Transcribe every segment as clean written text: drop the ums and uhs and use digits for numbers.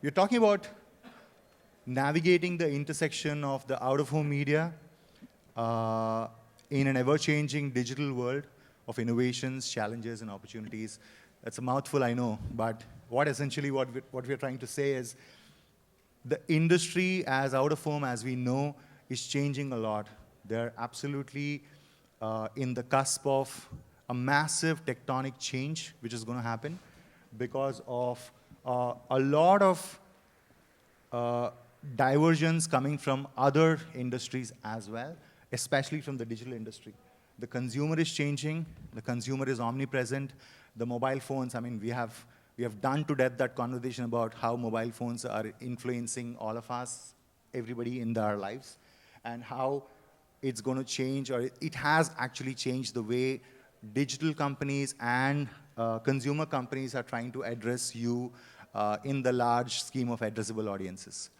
we're talking about navigating the intersection of the out-of-home media in an ever-changing digital world of innovations, challenges, and opportunities. That's a mouthful, I know, but what we're trying to say is the industry as out-of-home, as we know, is changing a lot. They're absolutely in the cusp of a massive tectonic change, which is going to happen because of a lot of divergence coming from other industries as well, especially from the digital industry. The consumer is changing. The consumer is omnipresent. The mobile phones, I mean, we have done to death that conversation about how mobile phones are influencing all of us, everybody in our lives, and how it's going to change, or it has actually changed the way digital companies and consumer companies are trying to address you in the large scheme of addressable audiences.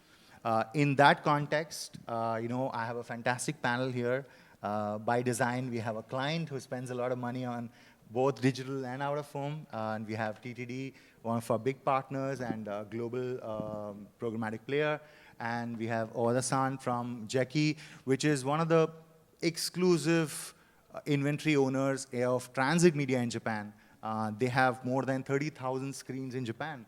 In that context, I have a fantastic panel here. By design, we have a client who spends a lot of money on both digital and out-of-home, and we have TTD, one of our big partners and a global programmatic player, and we have Owada-san from Jeki, which is one of the exclusive inventory owners of transit media in Japan. They have more than 30,000 screens in Japan,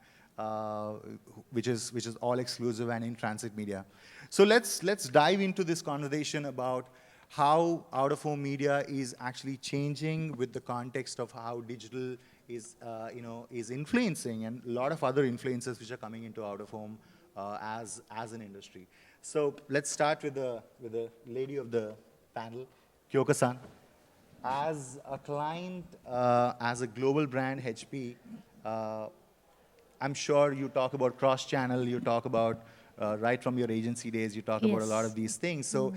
which is all exclusive and in transit media. So let's dive into this conversation about how out-of-home media is actually changing with the context of how digital is influencing, and a lot of other influences which are coming into out-of-home as an industry. So let's start with the lady of the panel, Kyoko-san. As a client, as a global brand, HP, I'm sure you talk about cross-channel, you talk about, right from your agency days, you talk about a lot of these things. So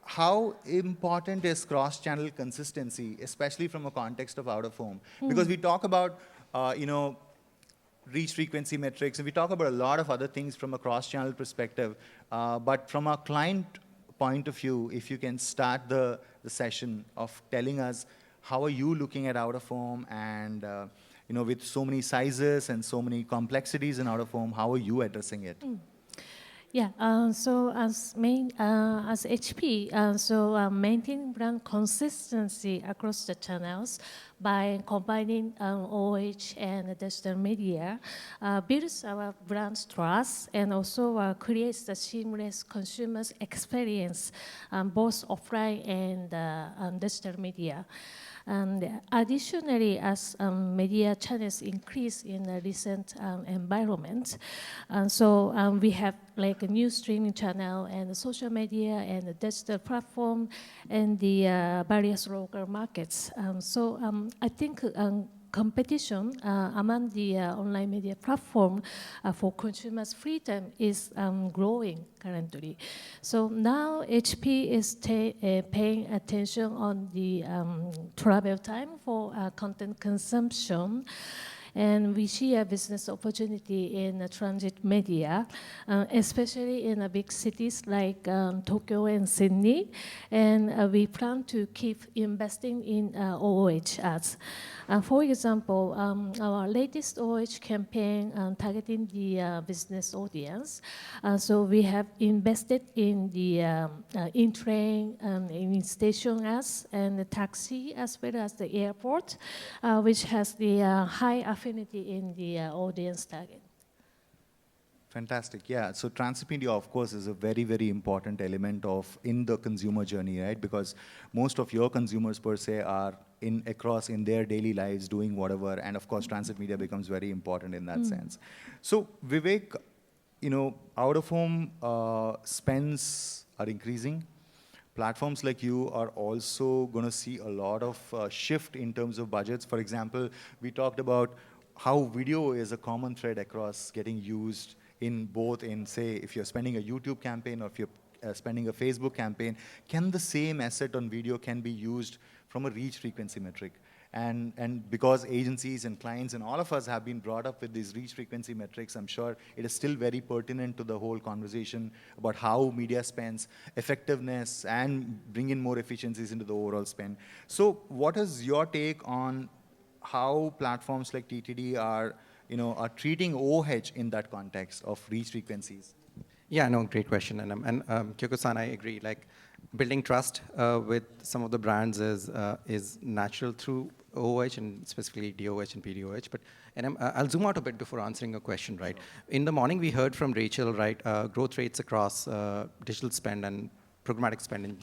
how important is cross-channel consistency, especially from a context of out-of-home? Because we talk about, reach frequency metrics, and we talk about a lot of other things from a cross-channel perspective. But from a client point of view, if you can start the session of telling us how are you looking at out-of-home, and with so many sizes and so many complexities in out-of-home, how are you addressing it? Yeah, so as HP, maintaining brand consistency across the channels by combining OOH and digital media builds our brand trust and also creates the seamless consumer's experience, both offline and digital media. And additionally, as media channels increase in the recent environment, we have like a new streaming channel and the social media and the digital platform and the various local markets. I think competition among the online media platform for consumers' freedom is growing currently. So now HP is paying attention on the travel time for content consumption. And we see a business opportunity in transit media, especially in big cities like Tokyo and Sydney. And we plan to keep investing in OOH ads. For example, our latest OOH campaign targeting the business audience. So we have invested in the in-train, in station ads, and the taxi, as well as the airport, which has the high affinity in the audience target. Fantastic, yeah. So transit media, of course, is a very, very important element in the consumer journey, right? Because most of your consumers per se are across in their daily lives doing whatever, and of course, transit media becomes very important in that sense. So Vivek, out-of-home spends are increasing. Platforms like you are also going to see a lot of shift in terms of budgets. For example, we talked about how video is a common thread across getting used in both, say, if you're spending a YouTube campaign or if you're spending a Facebook campaign, can the same asset on video can be used from a reach frequency metric? And because agencies and clients and all of us have been brought up with these reach frequency metrics, I'm sure it is still very pertinent to the whole conversation about how media spends, effectiveness, and bring in more efficiencies into the overall spend. So what is your take on how platforms like TTD are are treating OOH in that context of reach frequencies? Yeah, no, great question. And Kyoko-san, I agree. Like, building trust with some of the brands is natural through OOH and specifically DOOH and PDOH. But I'll zoom out a bit before answering your question, right? In the morning, we heard from Rachel, right, growth rates across digital spend and programmatic spend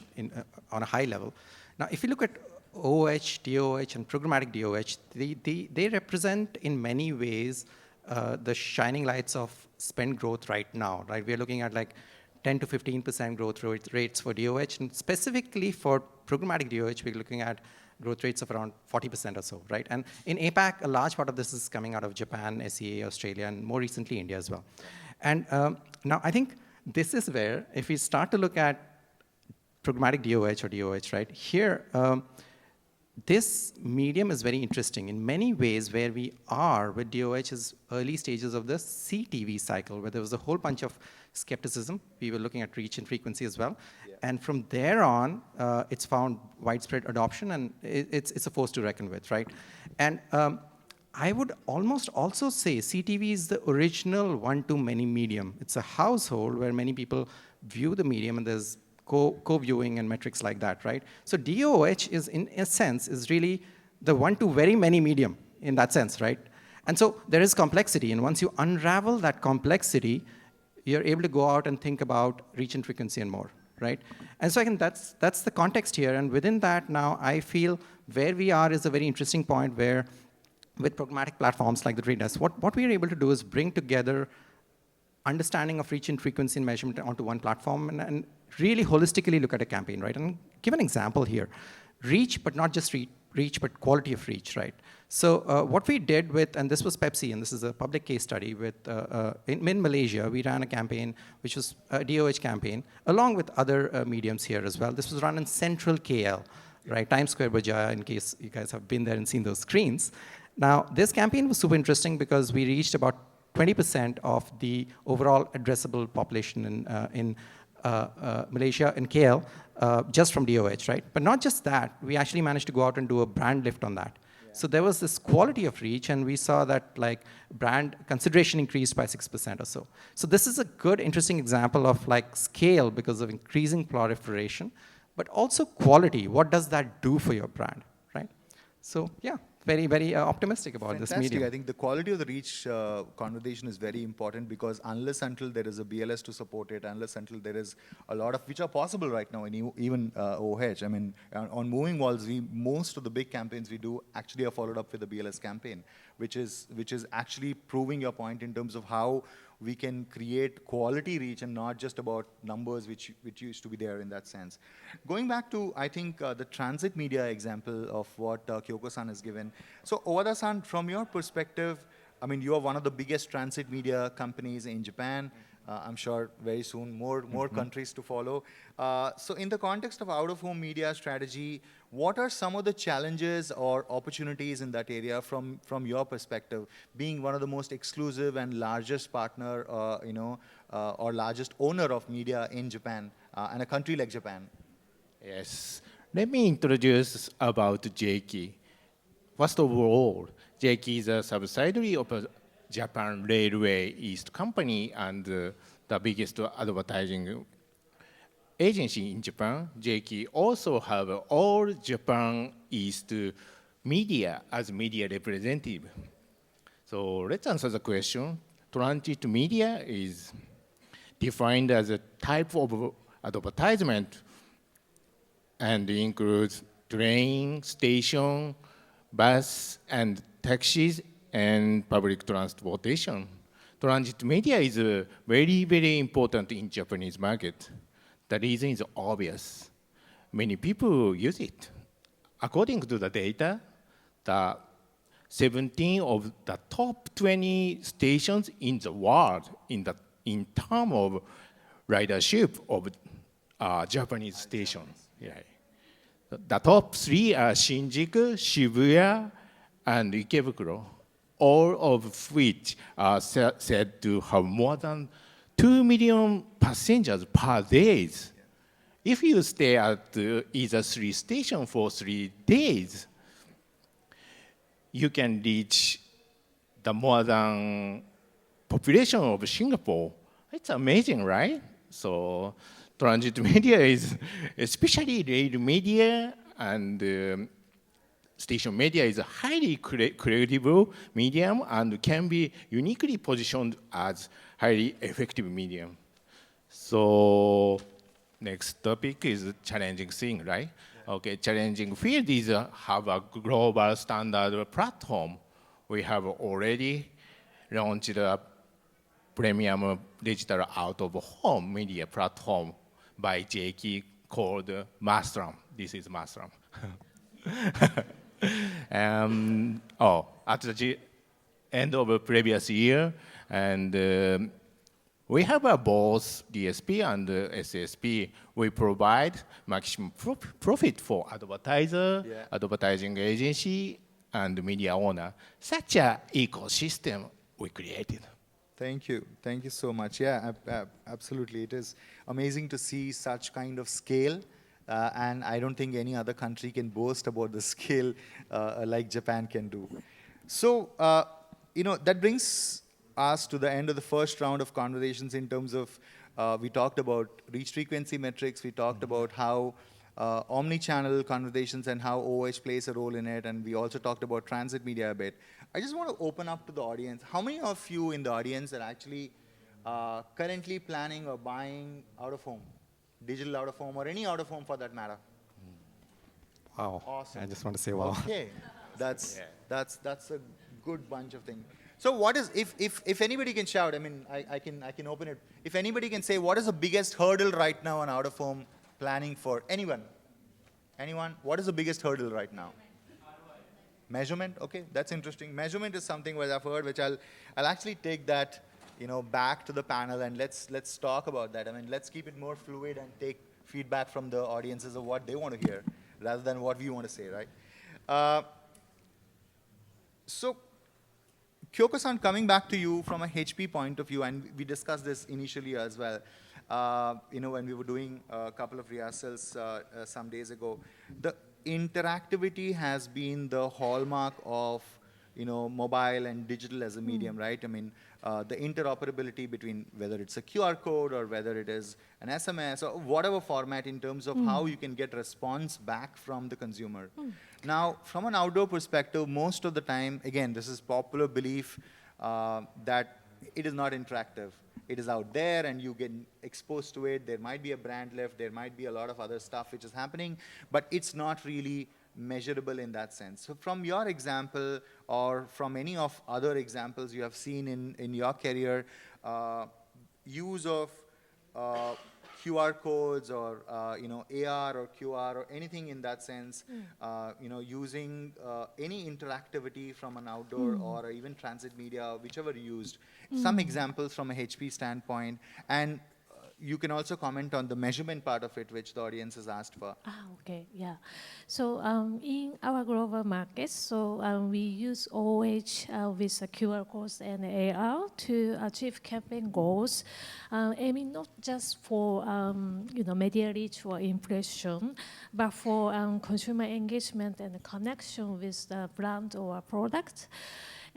on a high level. Now, if you look at OOH, DOOH, and programmatic DOOH, they represent in many ways the shining lights of spend growth right now, right? We're looking at like 10 to 15% growth rates for DOH, and specifically for programmatic DOH, we're looking at growth rates of around 40% or so, right? And in APAC, a large part of this is coming out of Japan, SEA, Australia, and more recently India as well. And now I think this is where, if we start to look at programmatic DOH or DOH, right, here, this medium is very interesting in many ways. Where we are with DOH is early stages of the CTV cycle, where there was a whole bunch of skepticism. We were looking at reach and frequency as well. Yeah. And from there on, it's found widespread adoption, and it's a force to reckon with, right? And I would almost also say CTV is the original one-to-many medium. It's a household where many people view the medium, and there's co-viewing and metrics like that, right? So DOH is, in a sense, is really the one-to-very-many medium in that sense, right? And so there is complexity, and once you unravel that complexity, you're able to go out and think about reach and frequency and more, right? And so again, that's the context here, and within that now, I feel where we are is a very interesting point where with programmatic platforms like the Trade Desk, what we are able to do is bring together understanding of reach and frequency and measurement onto one platform and really holistically look at a campaign, right? And give an example here. Reach, but not just reach, but quality of reach, right? So what we did with, and this was Pepsi, and this is a public case study with, in Malaysia, we ran a campaign, which was a DOH campaign, along with other mediums here as well. This was run in central KL, right? Times Square Bajaya, in case you guys have been there and seen those screens. Now, this campaign was super interesting because we reached about 20% of the overall addressable population in Malaysia and KL just from DOH, right? But not just that, we actually managed to go out and do a brand lift on that. Yeah. So there was this quality of reach, and we saw that like brand consideration increased by 6% or so. So this is a good, interesting example of like scale because of increasing proliferation, but also quality. What does that do for your brand, right? So yeah. Very, very optimistic about Fantastic. This medium. I think the quality of the reach conversation is very important because unless until there is a BLS to support it, unless until there is a lot of, which are possible right now in even OOH. I mean, on Moving Walls, most of the big campaigns we do actually are followed up with a BLS campaign, which is actually proving your point in terms of how we can create quality reach and not just about numbers which used to be there in that sense. Going back to, I think, the transit media example of what Kyoko-san has given. So Owada-san, from your perspective, I mean, you are one of the biggest transit media companies in Japan. I'm sure very soon more countries to follow. So in the context of out-of-home media strategy, what are some of the challenges or opportunities in that area from your perspective, being one of the most exclusive and largest partner, or largest owner of media in Japan, and a country like Japan? Yes. Let me introduce about jeki. First of all, jeki is a subsidiary of Japan Railway East Company and the biggest advertising agency in Japan. jeki also have all Japan East media as media representative. So let's answer the question. Transit media is defined as a type of advertisement and includes train, station, bus, and taxis, and public transportation. Transit media is very, very important in Japanese market. The reason is obvious. Many people use it. According to the data, the 17 of the top 20 stations in the world in terms of ridership of Japanese stations. Yeah. The top 3 are Shinjuku, Shibuya, and Ikebukuro, all of which are said to have more than 2 million passengers per day. If you stay at either 3 stations for 3 days, you can reach the more than population of Singapore. It's amazing, right? So transit media is, especially rail media and station media is a highly credible medium and can be uniquely positioned as highly effective medium. So next topic is challenging thing, right? Yeah. Okay, challenging field is have a global standard platform. We have already launched a premium digital out-of-home media platform by jeki called Mastram. This is Mastram. At the end of the previous year, and we have both DSP and SSP. We provide maximum profit for advertiser, advertising agency, and media owner. Such an ecosystem we created. Thank you. Thank you so much. Yeah, absolutely. It is amazing to see such kind of scale. And I don't think any other country can boast about the scale like Japan can do. So, that brings us to the end of the first round of conversations in terms of, we talked about reach frequency metrics, we talked about how omni-channel conversations and how OOH plays a role in it, and we also talked about transit media a bit. I just want to open up to the audience. How many of you in the audience are actually currently planning or buying out-of-home, digital out-of-home, or any out-of-home for that matter? Wow. Awesome. I just want to say wow. Okay. That's a good bunch of things. So what is, if anybody can shout, I mean, I can open it. If anybody can say, what is the biggest hurdle right now on out-of-home planning for anyone? Anyone? What is the biggest hurdle right now? Measurement. Okay, that's interesting. Measurement is something which I've heard, which I'll actually take that, back to the panel, and let's talk about that. I mean, let's keep it more fluid and take feedback from the audiences of what they want to hear, rather than what we want to say, right? So, Kyoko-san, coming back to you from a HP point of view, and we discussed this initially as well, when we were doing a couple of rehearsals some days ago, the interactivity has been the hallmark of mobile and digital as a medium, right? I mean, the interoperability between whether it's a QR code or whether it is an SMS or whatever format in terms of how you can get response back from the consumer. Now, from an outdoor perspective, most of the time, again, this is popular belief that it is not interactive. It is out there and you get exposed to it. There might be a brand lift. There might be a lot of other stuff which is happening, but it's not really measurable in that sense. So from your example or from any of other examples you have seen in your career, use of QR codes or AR or QR or anything in that sense, using any interactivity from an outdoor or even transit media, whichever you used. Some examples from a HP standpoint, and you can also comment on the measurement part of it, which the audience has asked for. Okay, yeah. So in our global markets, so we use OOH with QR codes and AR to achieve campaign goals, aiming not just for media reach or impression, but for consumer engagement and connection with the brand or product.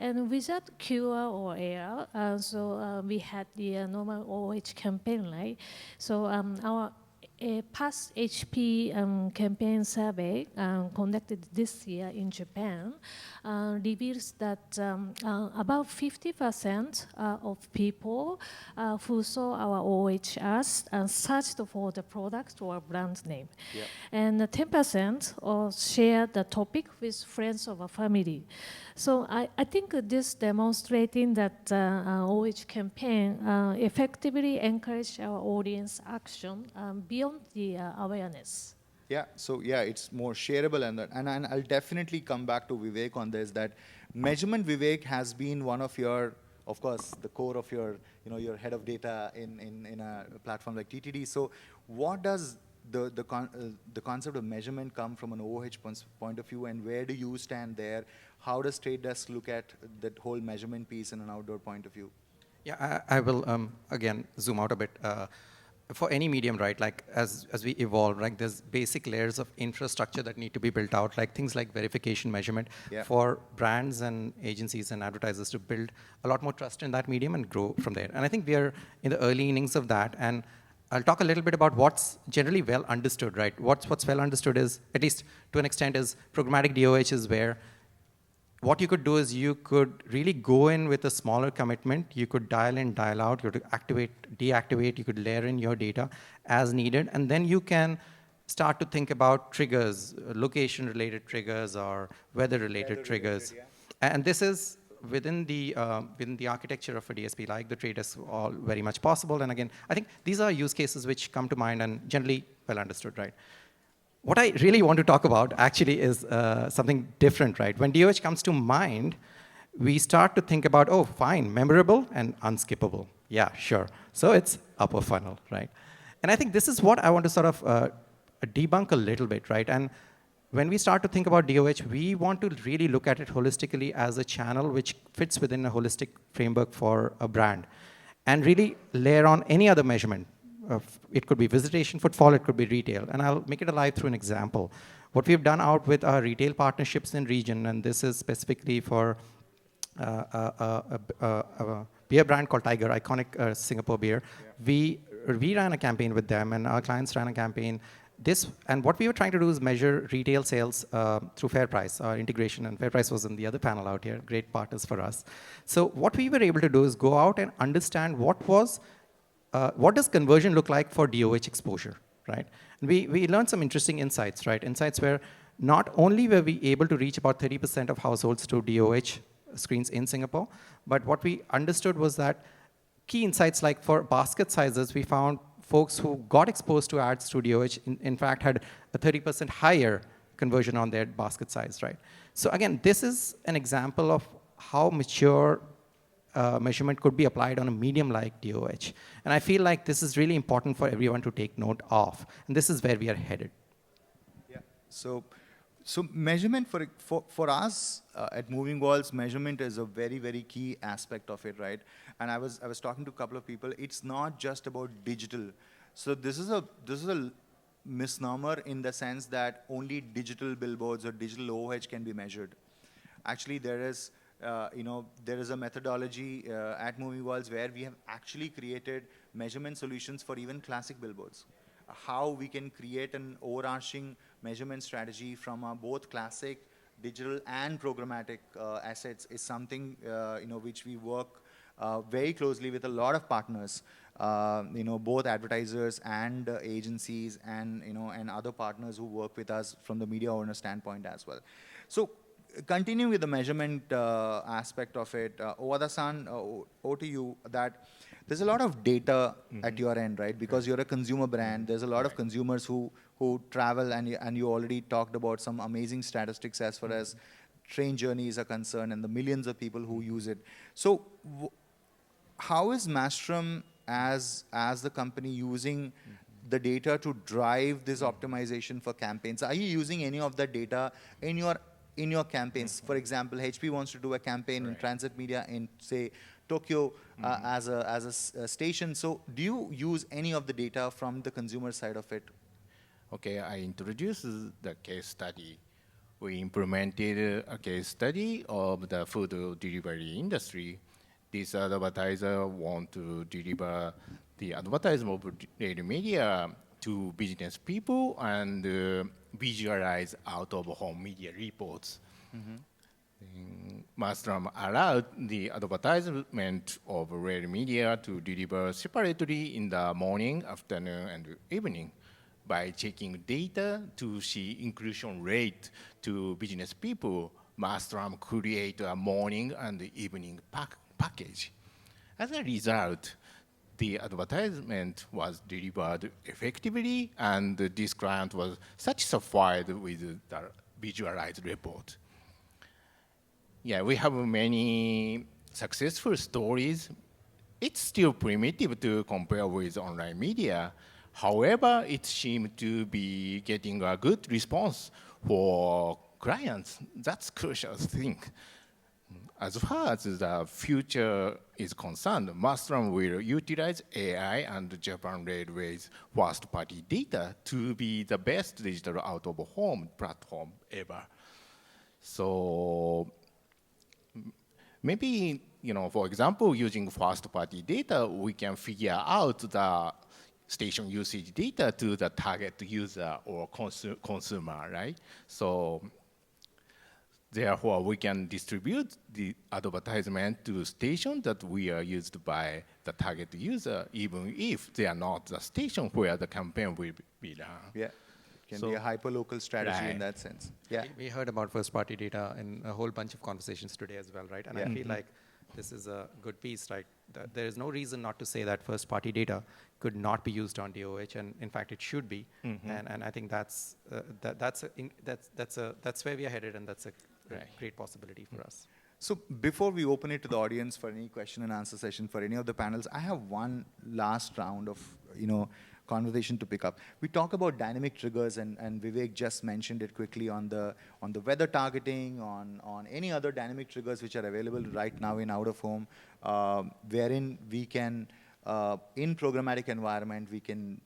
And without QR or AR, we had the normal OOH campaign, right? So our past HP campaign survey conducted this year in Japan reveals that about 50% of people who saw our OOH ads searched for the product or brand name. Yep. And 10% shared the topic with friends or family. So I think this demonstrating that OOH campaign effectively encouraged our audience action beyond the awareness. Yeah, so yeah, it's more shareable, and I'll definitely come back to Vivek on this, that measurement, Vivek, has been one of your, of course, the core of your, your head of data in a platform like TTD. So what does the concept of measurement come from an OOH point of view, and where do you stand there? How does Trade Desk look at that whole measurement piece in an outdoor point of view? Yeah, I will, again, zoom out a bit. for any medium, right, like as we evolve, like there's basic layers of infrastructure that need to be built out, like things like verification, measurement, for brands and agencies and advertisers to build a lot more trust in that medium and grow from there. And I think we are in the early innings of that. And I'll talk a little bit about what's generally well understood, right? What's well understood is, at least to an extent, is programmatic DOH is where what you could do is you could really go in with a smaller commitment. You could dial in, dial out, you could activate, deactivate, you could layer in your data as needed, and then you can start to think about triggers, location-related triggers or weather-related triggers. And this is within the architecture of a DSP, like the trade is all very much possible. And again, I think these are use cases which come to mind and generally well understood, right? What I really want to talk about actually is something different, right? When DOH comes to mind, we start to think about, oh, fine, memorable and unskippable. Yeah, sure. So it's upper funnel, right? And I think this is what I want to sort of debunk a little bit, right? And when we start to think about DOH, we want to really look at it holistically as a channel which fits within a holistic framework for a brand, and really layer on any other measurement. It could be visitation, footfall, it could be retail. And I'll make it alive through an example. What we've done out with our retail partnerships in region, and this is specifically for a beer brand called Tiger, iconic Singapore beer. We ran a campaign with them, and our clients ran a campaign. And what we were trying to do is measure retail sales through FairPrice, our integration, and FairPrice was in the other panel out here, great partners for us. So what we were able to do is go out and understand what does conversion look like for DOH exposure, right? And we learned some interesting insights, right? Insights where not only were we able to reach about 30% of households to DOH screens in Singapore, but what we understood was that key insights like for basket sizes, we found folks who got exposed to ads through DOH, in fact, had a 30% higher conversion on their basket size, right? So again, this is an example of how mature measurement could be applied on a medium like DOH. And I feel like this is really important for everyone to take note of. And this is where we are headed. Yeah. So measurement for us at Moving Walls, measurement is a very, very key aspect of it, right? And I was talking to a couple of people. It's not just about digital. So this is a misnomer in the sense that only digital billboards or digital OOH can be measured. Actually, there is a methodology at Moving Walls where we have actually created measurement solutions for even classic billboards. How we can create an overarching measurement strategy from both classic, digital, and programmatic assets is something which we work very closely with a lot of partners, both advertisers and agencies and other partners who work with us from the media owner standpoint as well. So continuing with the measurement aspect of it, Owada-san, over to you, that there's a lot of data at your end, right? Because you're a consumer brand. There's a lot of consumers who travel, and you already talked about some amazing statistics as far as train journeys are concerned and the millions of people who use it. So how is Mastrum as the company using the data to drive this optimization for campaigns? Are you using any of that data in your campaigns? For example, HP wants to do a campaign in transit media in, say, Tokyo as a station. So do you use any of the data from the consumer side of it? Okay, I introduced the case study. We implemented a case study of the food delivery industry. This advertiser want to deliver the advertisement of daily media to business people and visualize out-of-home media reports. Mastrum allowed the advertisement of rail media to deliver separately in the morning, afternoon, and evening by checking data to see inclusion rate to business people. Mastrum create a morning and evening package. As a result, the advertisement was delivered effectively, and this client was satisfied with the visualized report. Yeah, we have many successful stories. It's still primitive to compare with online media. However, it seems to be getting a good response for clients. That's crucial thing. as far as the future is concerned, Mastron will utilize AI and Japan Railway's first-party data to be the best digital out-of-home platform ever. So maybe, for example, using first-party data, we can figure out the station usage data to the target user or consumer, right? So therefore, we can distribute the advertisement to stations that we are used by the target user, even if they are not the station where the campaign will be done. Yeah, can be a hyper-local strategy in that sense. Yeah, we heard about first-party data in a whole bunch of conversations today as well, right? And I feel like this is a good piece, right? There is no reason not to say that first-party data could not be used on DOH, and in fact, it should be. And I think that's where we are headed, and that's a great possibility for us. So before we open it to the audience for any question and answer session for any of the panels, I have one last round of conversation to pick up. We talk about dynamic triggers, and Vivek just mentioned it quickly on the weather targeting, on any other dynamic triggers which are available right now in out-of-home, wherein we can, in programmatic environment, we can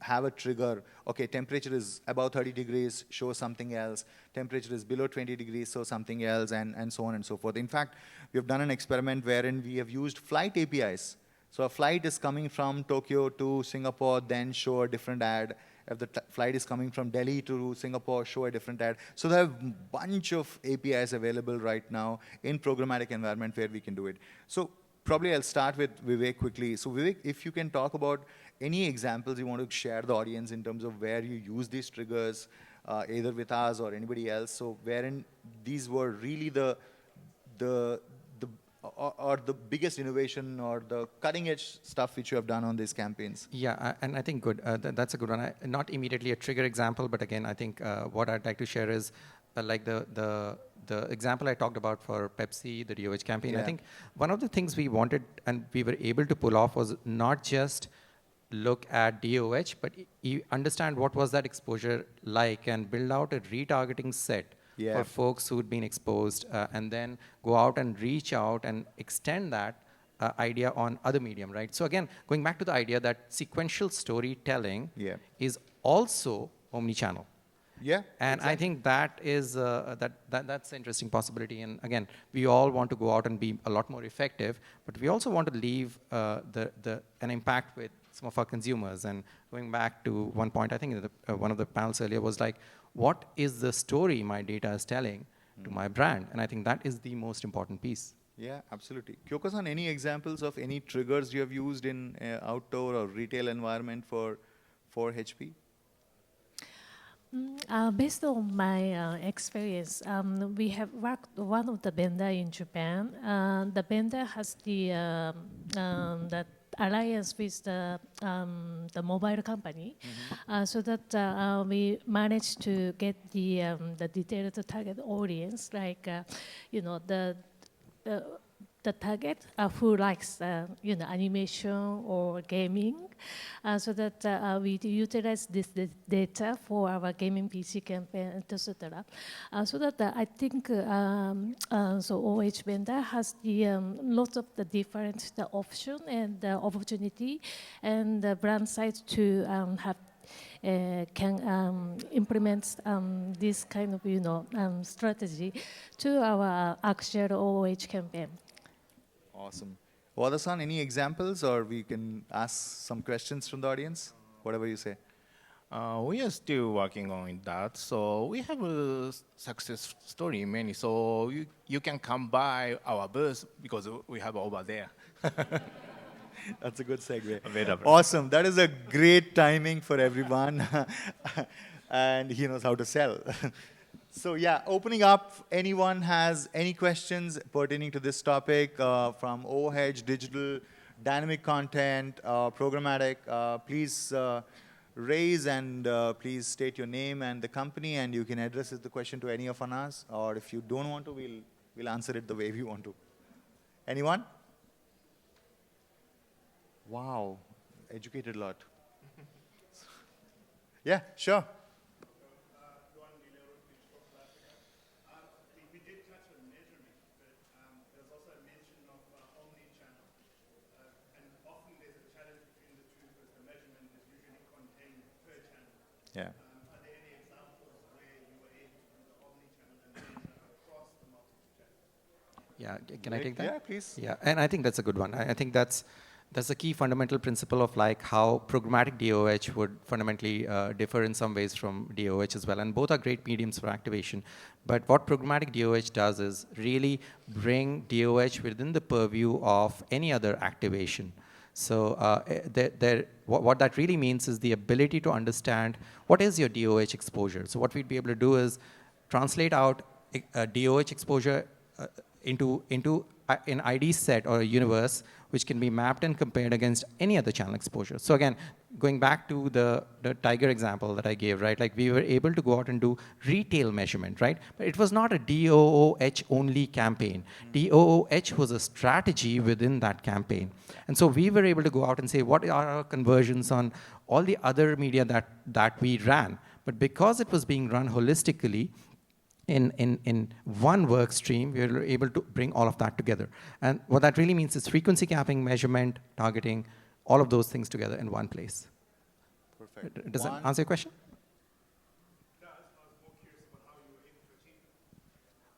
have a trigger. Okay, temperature is above 30 degrees, show something else. Temperature is below 20 degrees, show something else, and so on and so forth. In fact, we have done an experiment wherein we have used flight APIs. So a flight is coming from Tokyo to Singapore, then show a different ad. If the flight is coming from Delhi to Singapore, show a different ad. So there are a bunch of APIs available right now in programmatic environment where we can do it. So probably I'll start with Vivek quickly. So Vivek, if you can talk about any examples you want to share the audience in terms of where you use these triggers, either with us or anybody else. So wherein these were really the biggest innovation or the cutting edge stuff which you have done on these campaigns. Yeah, and I think good. That's a good one. Not immediately a trigger example, but again, I think what I'd like to share is like the example I talked about for Pepsi, the DOH campaign. I think one of the things we wanted and we were able to pull off was not just look at DOH, but understand what was that exposure like and build out a retargeting set for folks who'd been exposed, and then go out and reach out and extend that idea on other medium, right? So again, going back to the idea that sequential storytelling is also omni-channel. Yeah, and exactly. I think that is that's an interesting possibility. And again, we all want to go out and be a lot more effective, but we also want to leave an impact with some of our consumers. And going back to one point, I think one of the panels earlier was like, what is the story my data is telling to my brand? And I think that is the most important piece. Yeah, absolutely. Kyoko-san, any examples of any triggers you have used in outdoor or retail environment for HP? Based on my experience, we have worked one of the vendor in Japan. The vendor has the alliance with the mobile company, so that we managed to get the detailed target audience, like the target who likes animation or gaming, so that we utilize this data for our gaming PC campaign, etc. So that I think so OH vendor has the lots of the different option and the opportunity and the brand side to have can implement this kind of strategy to our actual OH campaign. Awesome. Owada-san, any examples, or we can ask some questions from the audience? Whatever you say. We are still working on that. So we have a success story many. So you can come by our booth because we have over there. That's a good segue. Awesome. That is a great timing for everyone. And he knows how to sell. So yeah, opening up, anyone has any questions pertaining to this topic from OOH, digital, dynamic content, programmatic, please raise and please state your name and the company, and you can address the question to any of us, or if you don't want to, we'll answer it the way we want to. Anyone? Wow, educated lot. Yeah, sure. Yeah. Yeah, can I take that? Yeah, please. Yeah, and I think that's a good one. I think that's a key fundamental principle of like how programmatic DOH would fundamentally differ in some ways from DOH as well. And both are great mediums for activation. But what programmatic DOH does is really bring DOH within the purview of any other activation. So what that really means is the ability to understand what is your DOH exposure. So what we'd be able to do is translate out DOH exposure into an ID set or a universe which can be mapped and compared against any other channel exposure. So again, going back to the Tiger example that I gave, right? Like we were able to go out and do retail measurement, right? But it was not a DOOH only campaign. DOOH was a strategy within that campaign. And so we were able to go out and say, what are our conversions on all the other media that we ran? But because it was being run holistically, in one work stream, we were able to bring all of that together. And what that really means is frequency capping, measurement, targeting, all of those things together in one place. Perfect. Does that answer your question?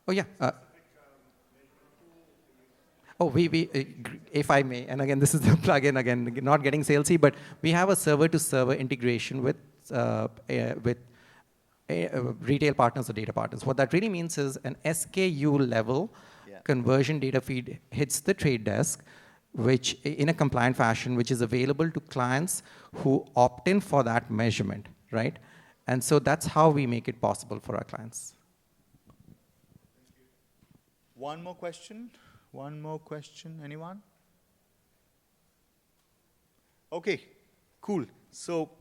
Oh, yeah. If I may, and again, this is the plugin, again, not getting salesy, but we have a server-to-server integration with retail partners or data partners. What that really means is an SKU level conversion data feed hits the trade desk, which in a compliant fashion, which is available to clients who opt in for that measurement, right? And so that's how we make it possible for our clients. One more question? One more question, anyone? Okay, cool. So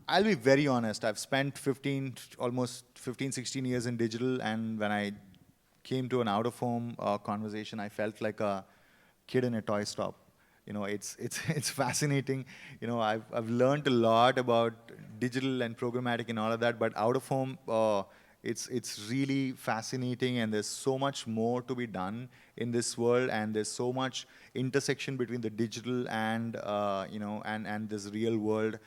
I'll be very honest. I've spent almost 15, 16 years in digital, and when I came to an out-of-home conversation, I felt like a kid in a toy shop. You know, it's fascinating. You know, I've learned a lot about digital and programmatic and all of that, but out-of-home, it's really fascinating, and there's so much more to be done in this world, and there's so much intersection between the digital and and this real world.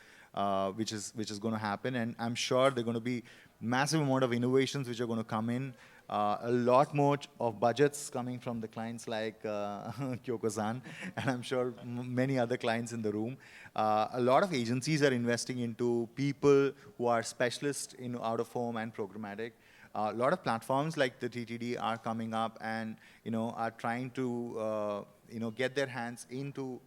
Which is going to happen, and I'm sure there are going to be massive amount of innovations which are going to come in, a lot more of budgets coming from the clients like Kyoko-san, and I'm sure many other clients in the room. A lot of agencies are investing into people who are specialists in out-of-home and programmatic. A lot of platforms like the TTD are coming up and are trying to get their hands into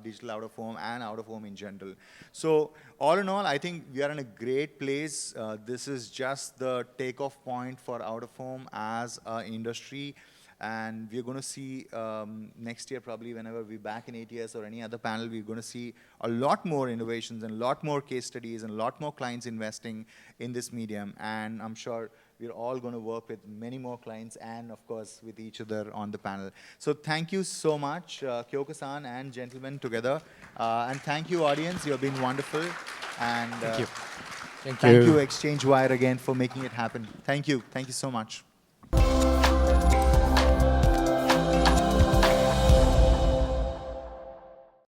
digital out-of-home and out-of-home in general. So all in all, I think we are in a great place. This is just the takeoff point for out-of-home as an industry. And we're going to see next year, probably whenever we're back in ATS or any other panel, we're going to see a lot more innovations and a lot more case studies and a lot more clients investing in this medium. And I'm sure we're all going to work with many more clients and, of course, with each other on the panel. So thank you so much, Kyoko-san and gentlemen together. And thank you, audience. You've been wonderful. And Thank you. Thank you, Exchange Wire, again, for making it happen. Thank you. Thank you so much.